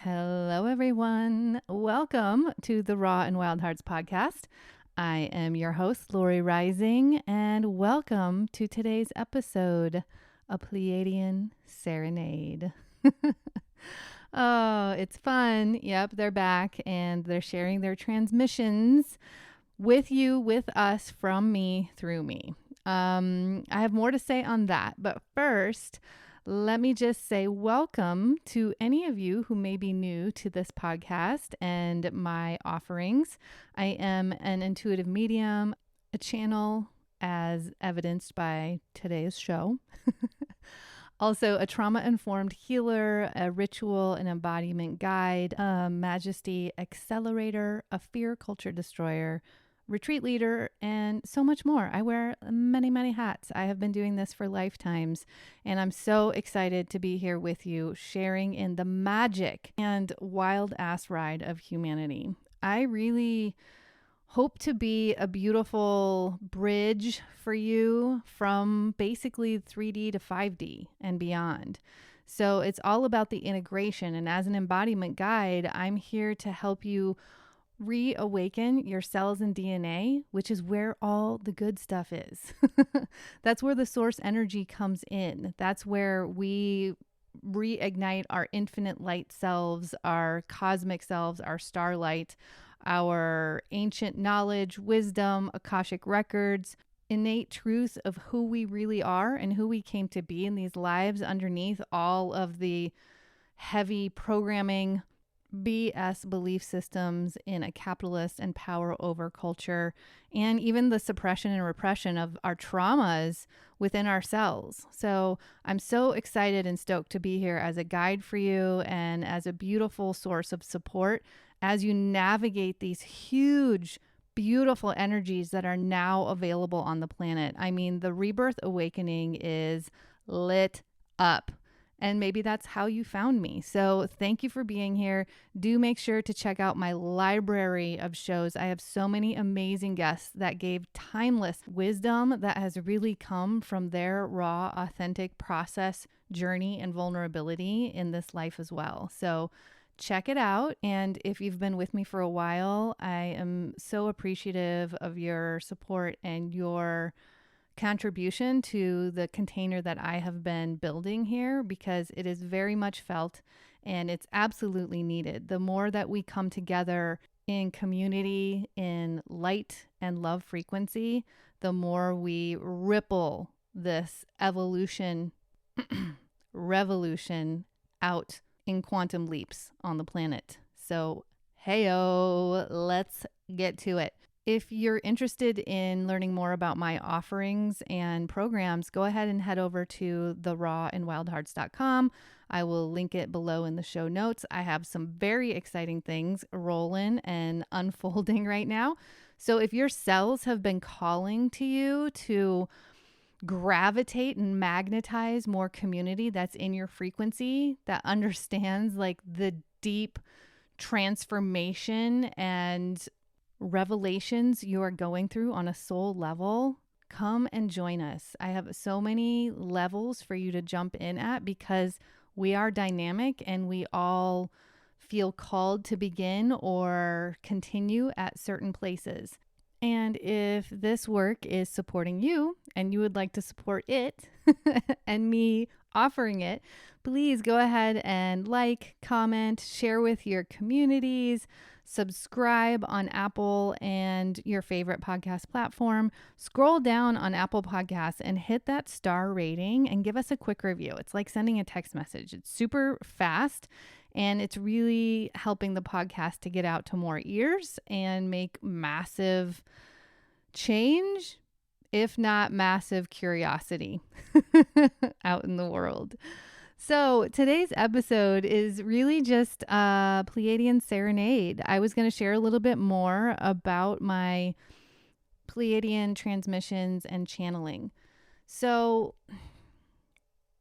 Hello, everyone. Welcome to the Raw and Wild Hearts podcast. I am your host, Lori Rising, and welcome to today's episode, A Pleiadian Serenade. Oh, it's fun. Yep, they're back and they're sharing their transmissions with you, with us, from me, through me. I have more to say on that, but first, let me just say welcome to any of you who may be new to this podcast and my offerings. I am an intuitive medium, a channel as evidenced by today's show. Also, a trauma-informed healer, a ritual and embodiment guide, a majesty accelerator, a fear culture destroyer, retreat leader, and so much more. I wear many, many hats. I have been doing this for lifetimes, and I'm so excited to be here with you, sharing in the magic and wild ass ride of humanity. I really hope to be a beautiful bridge for you from basically 3D to 5D and beyond. So it's all about the integration. And as an embodiment guide, I'm here to help you reawaken your cells and DNA, which is where all the good stuff is. That's where the source energy comes in. That's where we reignite our infinite light selves, our cosmic selves, our starlight, our ancient knowledge, wisdom, Akashic records, innate truth of who we really are and who we came to be in these lives underneath all of the heavy programming, BS belief systems in a capitalist and power over culture, and even the suppression and repression of our traumas within ourselves. So I'm so excited and stoked to be here as a guide for you and as a beautiful source of support as you navigate these huge, beautiful energies that are now available on the planet. I mean, the rebirth awakening is lit up. And maybe that's how you found me. So thank you for being here. Do make sure to check out my library of shows. I have so many amazing guests that gave timeless wisdom that has really come from their raw, authentic process, journey, and vulnerability in this life as well. So check it out. And if you've been with me for a while, I am so appreciative of your support and your contribution to the container that I have been building here, because it is very much felt and it's absolutely needed. The more that we come together in community, in light and love frequency, the more we ripple this evolution, revolution out in quantum leaps on the planet. So, heyo, let's get to it. If you're interested in learning more about my offerings and programs, go ahead and head over to therawandwildhearts.com. I will link it below in the show notes. I have some very exciting things rolling and unfolding right now. So if your cells have been calling to you to gravitate and magnetize more community that's in your frequency, that understands like the deep transformation and revelations you are going through on a soul level, come and join us. I have so many levels for you to jump in at because we are dynamic and we all feel called to begin or continue at certain places. And if this work is supporting you and you would like to support it and me offering it, please go ahead and like, comment, share with your communities, subscribe on Apple and your favorite podcast platform. Scroll down on Apple Podcasts and hit that star rating and give us a quick review. It's like sending a text message. It's super fast and it's really helping the podcast to get out to more ears and make massive change, if not massive curiosity out in the world. So today's episode is really just a Pleiadian Serenade. I was going to share a little bit more about my Pleiadian transmissions and channeling. So,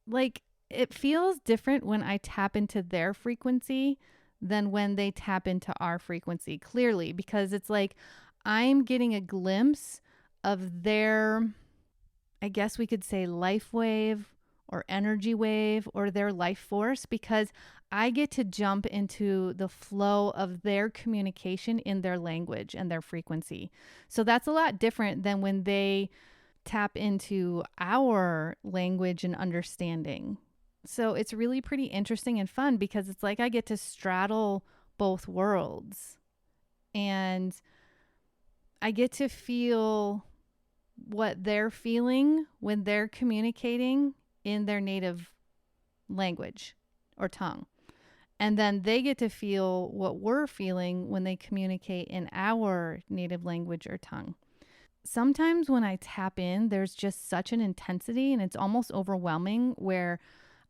like, it feels different when I tap into their frequency than when they tap into our frequency, clearly, because it's like I'm getting a glimpse of their, I guess we could say, life wave or energy wave or their life force, because I get to jump into the flow of their communication in their language and their frequency. So that's a lot different than when they tap into our language and understanding. So it's really pretty interesting and fun because it's like I get to straddle both worlds, and I get to feel what they're feeling when they're communicating in their native language or tongue. And then they get to feel what we're feeling when they communicate in our native language or tongue. Sometimes when I tap in, there's just such an intensity and it's almost overwhelming where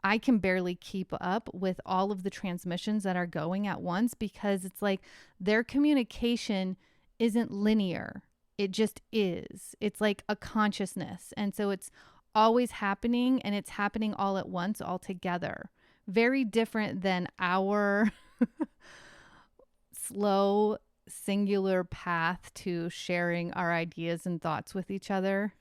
I can barely keep up with all of the transmissions that are going at once, because it's like their communication isn't linear. It just is. It's like a consciousness. And so it's always happening, and it's happening all at once, all together. Very different than our slow, singular path to sharing our ideas and thoughts with each other.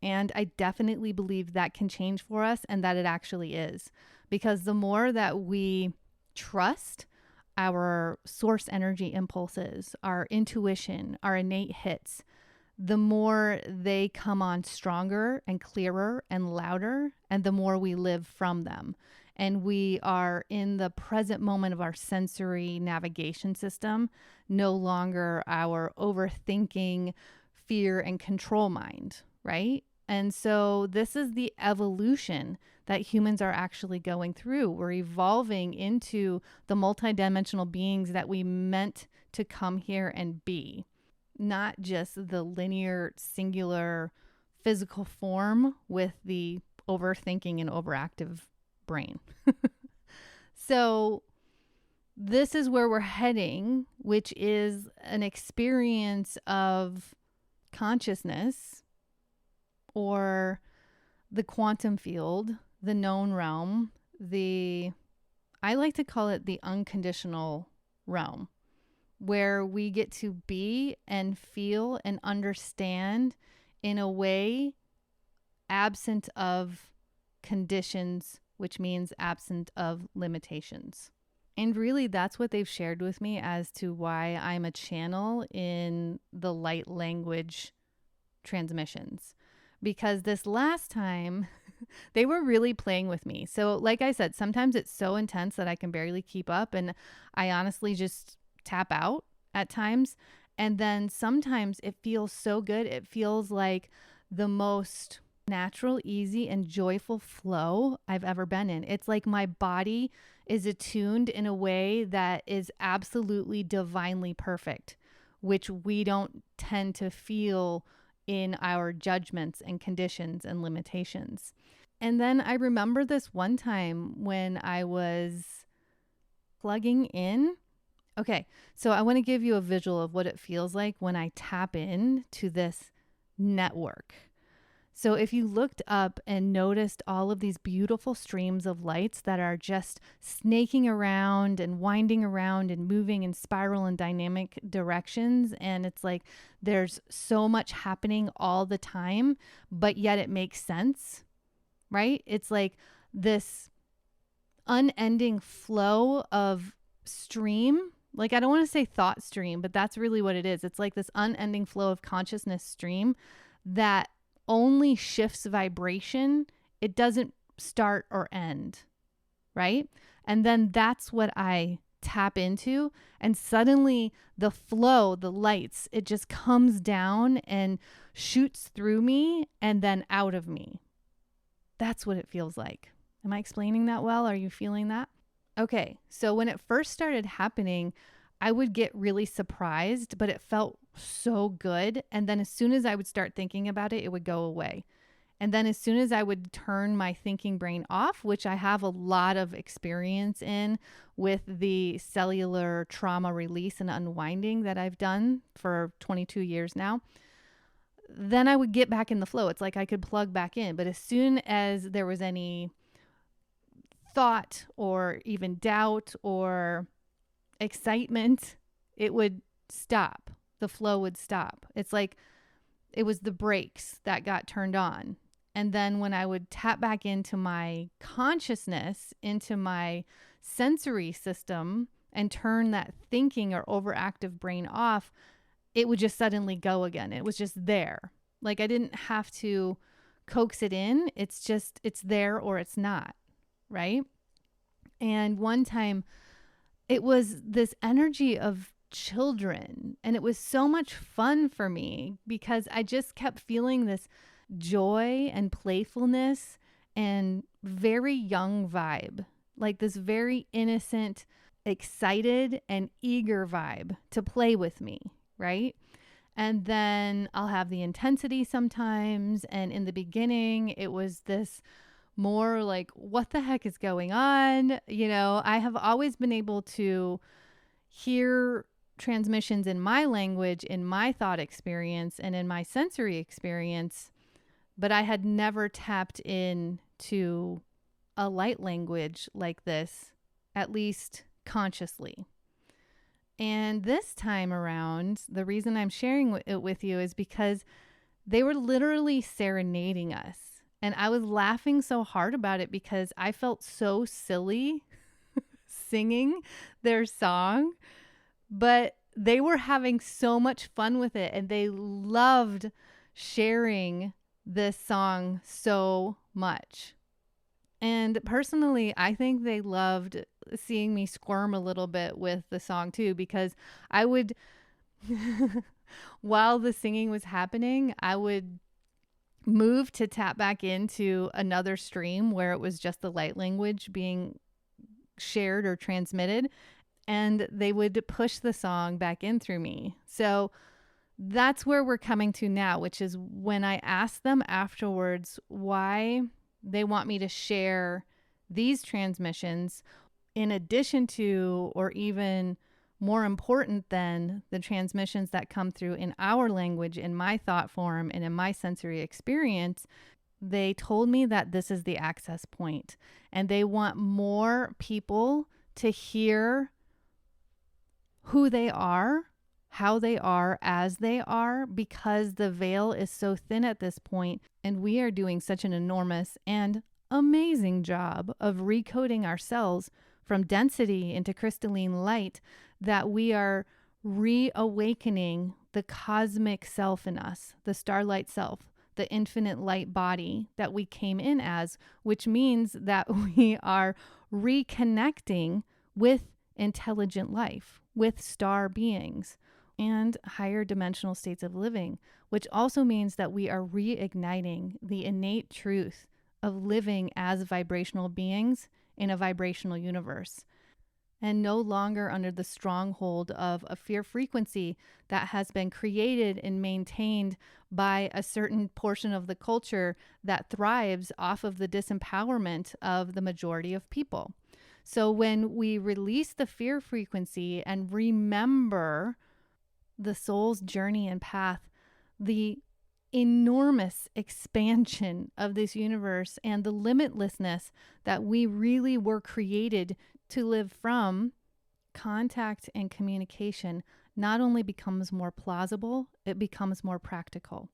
And I definitely believe that can change for us, and that it actually is. Because the more that we trust our source energy impulses, our intuition, our innate hits, the more they come on stronger and clearer and louder, and the more we live from them. And we are in the present moment of our sensory navigation system, no longer our overthinking, fear, and control mind, right? And so this is the evolution that humans are actually going through. We're evolving into the multidimensional beings that we meant to come here and be, not just the linear, singular physical form with the overthinking and overactive brain. So this is where we're heading, which is an experience of consciousness, or the quantum field, the known realm, I like to call it the unconditional realm, where we get to be and feel and understand in a way absent of conditions, which means absent of limitations. And really, that's what they've shared with me as to why I'm a channel in the light language transmissions. Because this last time, they were really playing with me. So like I said, sometimes it's so intense that I can barely keep up, and I honestly just tap out at times. And then sometimes it feels so good. It feels like the most natural, easy, and joyful flow I've ever been in. It's like my body is attuned in a way that is absolutely divinely perfect, which we don't tend to feel in our judgments and conditions and limitations. And then I remember this one time when I was plugging in. Okay, so I want to give you a visual of what it feels like when I tap in to this network. So if you looked up and noticed all of these beautiful streams of lights that are just snaking around and winding around and moving in spiral and dynamic directions, and it's like there's so much happening all the time, but yet it makes sense, right? It's like this unending flow of stream. Like, I don't want to say thought stream, but that's really what it is. It's like this unending flow of consciousness stream that only shifts vibration. It doesn't start or end, right? And then that's what I tap into, and suddenly the flow, the lights, it just comes down and shoots through me and then out of me. That's what it feels like. Am I explaining that well? Are you feeling that? Okay, so when it first started happening, I would get really surprised, but it felt so good. And then as soon as I would start thinking about it, it would go away. And then as soon as I would turn my thinking brain off, which I have a lot of experience in with the cellular trauma release and unwinding that I've done for 22 years now, then I would get back in the flow. It's like I could plug back in. But as soon as there was any thought or even doubt or excitement, it would stop. The flow would stop. It's like it was the brakes that got turned on. And then when I would tap back into my consciousness, into my sensory system, and turn that thinking or overactive brain off, it would just suddenly go again. It was just there. Like I didn't have to coax it in. It's there or it's not, right? And one time it was this energy of children, and it was so much fun for me because I just kept feeling this joy and playfulness and very young vibe, like this very innocent, excited and eager vibe to play with me, right? And then I'll have the intensity sometimes. And in the beginning, it was this more like, what the heck is going on? You know, I have always been able to hear transmissions in my language, in my thought experience, and in my sensory experience, but I had never tapped into a light language like this, at least consciously. And this time around, the reason I'm sharing it with you is because they were literally serenading us. And I was laughing so hard about it because I felt so silly singing their song, but they were having so much fun with it, and they loved sharing this song so much. And personally, I think they loved seeing me squirm a little bit with the song too, because I would, while the singing was happening, I would move to tap back into another stream where it was just the light language being shared or transmitted, and they would push the song back in through me. So that's where we're coming to now, which is when I asked them afterwards why they want me to share these transmissions in addition to, or even more important than, the transmissions that come through in our language, in my thought form, and in my sensory experience. They told me that this is the access point, and they want more people to hear who they are, how they are, as they are, because the veil is so thin at this point, and we are doing such an enormous and amazing job of recoding ourselves from density into crystalline light, that we are reawakening the cosmic self in us, the starlight self, the infinite light body that we came in as, which means that we are reconnecting with intelligent life, with star beings and higher dimensional states of living, which also means that we are reigniting the innate truth of living as vibrational beings in a vibrational universe, and no longer under the stronghold of a fear frequency that has been created and maintained by a certain portion of the culture that thrives off of the disempowerment of the majority of people. So when we release the fear frequency and remember the soul's journey and path, the enormous expansion of this universe and the limitlessness that we really were created to live from, contact and communication not only becomes more plausible, it becomes more practical.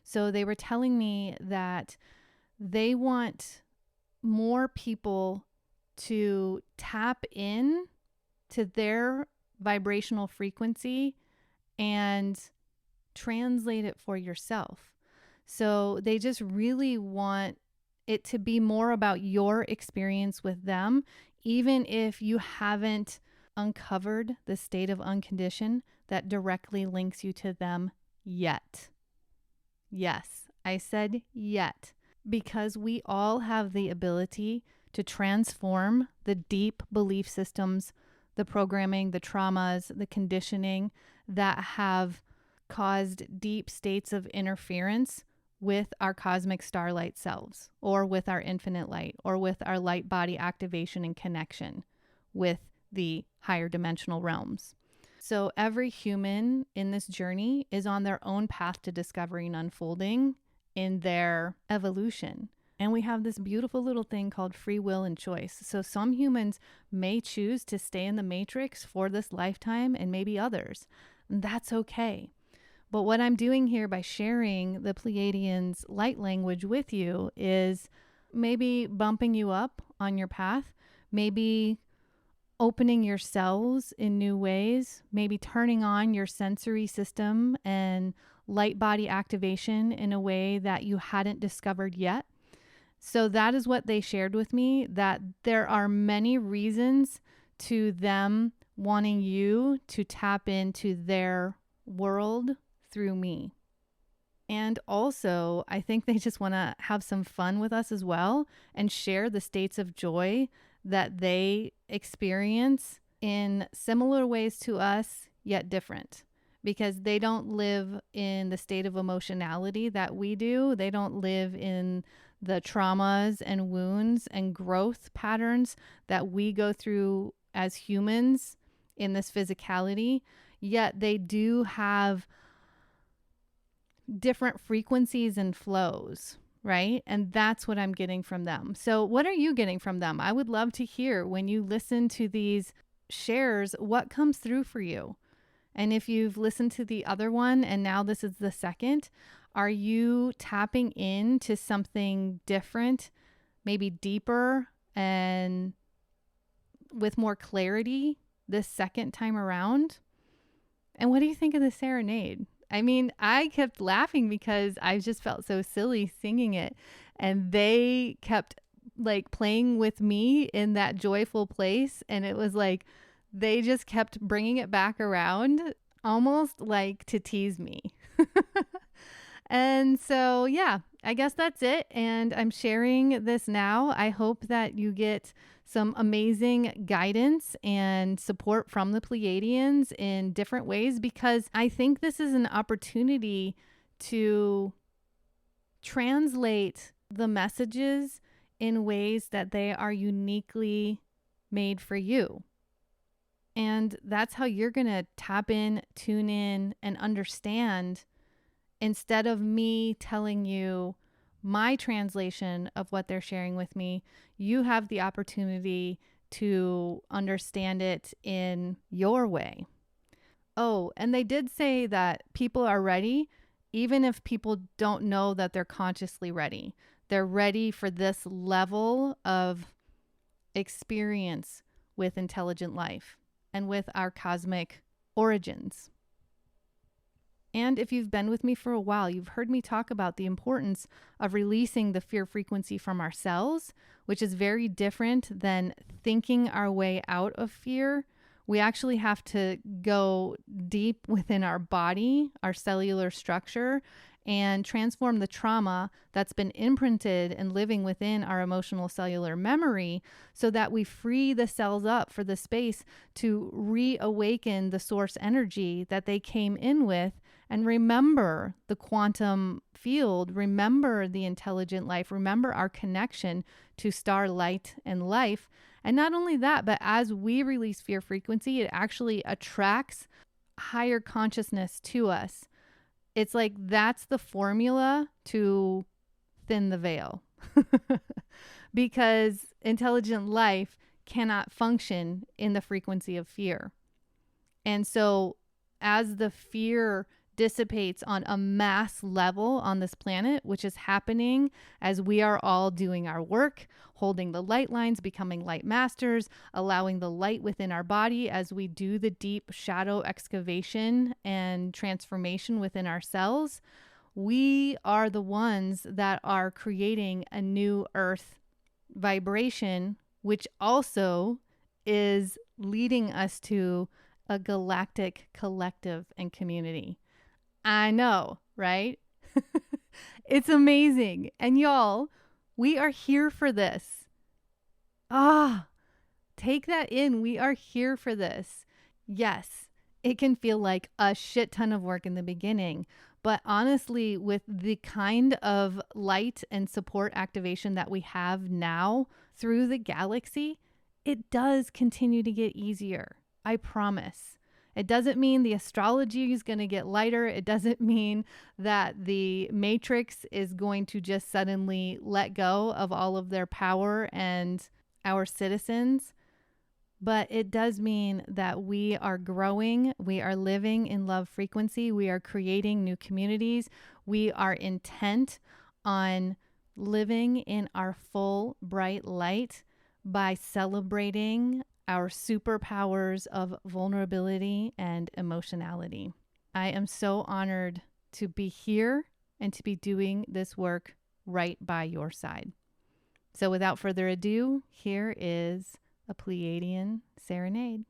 So they were telling me that they want more people to tap in to their vibrational frequency and translate it for yourself. So they just really want it to be more about your experience with them, even if you haven't uncovered the state of unconditioned that directly links you to them yet. Yes, I said yet, because we all have the ability to transform the deep belief systems, the programming, the traumas, the conditioning that have caused deep states of interference with our cosmic starlight selves, or with our infinite light, or with our light body activation and connection with the higher dimensional realms. So every human in this journey is on their own path to discovery and unfolding in their evolution. And we have this beautiful little thing called free will and choice. So some humans may choose to stay in the matrix for this lifetime, and maybe others. And that's okay. But what I'm doing here by sharing the Pleiadians light language with you is maybe bumping you up on your path, maybe opening your cells in new ways, maybe turning on your sensory system and light body activation in a way that you hadn't discovered yet. So that is what they shared with me, that there are many reasons to them wanting you to tap into their world through me. And also, I think they just want to have some fun with us as well and share the states of joy that they experience in similar ways to us, yet different. Because they don't live in the state of emotionality that we do. They don't live in the traumas and wounds and growth patterns that we go through as humans in this physicality. Yet they do have different frequencies and flows, right? And that's what I'm getting from them. So what are you getting from them? I would love to hear when you listen to these shares, what comes through for you? And if you've listened to the other one and now this is the second, are you tapping into something different, maybe deeper and with more clarity this second time around? And what do you think of the serenade? I mean, I kept laughing because I just felt so silly singing it. And they kept like playing with me in that joyful place. And it was like, they just kept bringing it back around, almost like to tease me. And so, yeah, I guess that's it. And I'm sharing this now. I hope that you get some amazing guidance and support from the Pleiadians in different ways, because I think this is an opportunity to translate the messages in ways that they are uniquely made for you. And that's how you're going to tap in, tune in, and understand, instead of me telling you my translation of what they're sharing with me. You have the opportunity to understand it in your way. Oh, and they did say that people are ready, even if people don't know that they're consciously ready. They're ready for this level of experience with intelligent life and with our cosmic origins. And if you've been with me for a while, you've heard me talk about the importance of releasing the fear frequency from ourselves, which is very different than thinking our way out of fear. We actually have to go deep within our body, our cellular structure, and transform the trauma that's been imprinted and living within our emotional cellular memory so that we free the cells up for the space to reawaken the source energy that they came in with. And remember the quantum field, remember the intelligent life, remember our connection to starlight and life. And not only that, but as we release fear frequency, it actually attracts higher consciousness to us. It's like that's the formula to thin the veil. Because intelligent life cannot function in the frequency of fear. And so as the fear dissipates on a mass level on this planet, which is happening as we are all doing our work, holding the light lines, becoming light masters, allowing the light within our body as we do the deep shadow excavation and transformation within ourselves, we are the ones that are creating a new earth vibration, which also is leading us to a galactic collective and community. I know, right? It's amazing. And y'all, we are here for this. Take that in. We are here for this. Yes, it can feel like a shit ton of work in the beginning, but honestly, with the kind of light and support activation that we have now through the galaxy, it does continue to get easier. I promise. It doesn't mean the astrology is going to get lighter. It doesn't mean that the matrix is going to just suddenly let go of all of their power and our citizens. but it does mean that we are growing, we are living in love frequency, we are creating new communities, we are intent on living in our full bright light by celebrating our superpowers of vulnerability and emotionality. I am so honored to be here and to be doing this work right by your side. So without further ado, here is A Pleiadian Serenade.